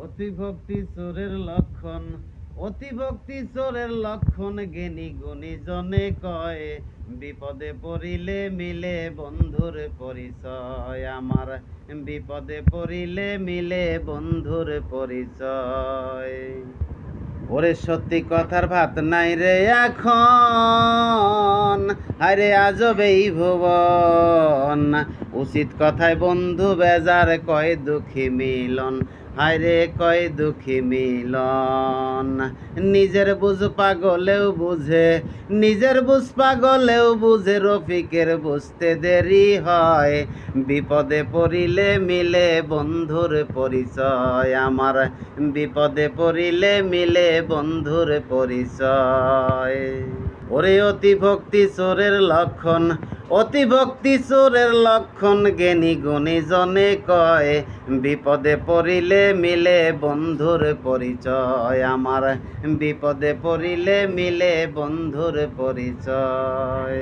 অতিভক্তি চোরের লক্ষণ, অতিভক্তি চোরের লক্ষণ, জ্ঞানী গুণী জনে কয়, বিপদে পড়িলে মিলে বন্ধুর পরিচয়। আমার বিপদে পড়িলে মিলে বন্ধুর পরিচয়। ওরে সত্যি কথার ভাত নাই রে এখন, আরে আজব এই ভুবন। উচিত কথায় বন্ধু বেজার, কয় দুঃখী মিলন, হায়রে কয় দুঃখী মিলন। নিজের বুঝ পাগলেও বুঝে, নিজের বুঝ পাগলেও বুঝে, রফিকের বুঝতে দেরি হয়। বিপদে পড়িলে মিলে বন্ধুর পরিচয়। আমার বিপদে পড়িলে মিলে বন্ধুর পরিচয়। ওরে অতি ভক্তি চোরের লক্ষণ, অতি ভক্তি চোরের লক্ষণ, জ্ঞানী গুণী জনে কয়, বিপদে পড়িলে মিলে বন্ধুর পরিচয়। আমার বিপদে পড়িলে মিলে বন্ধুর পরিচয়।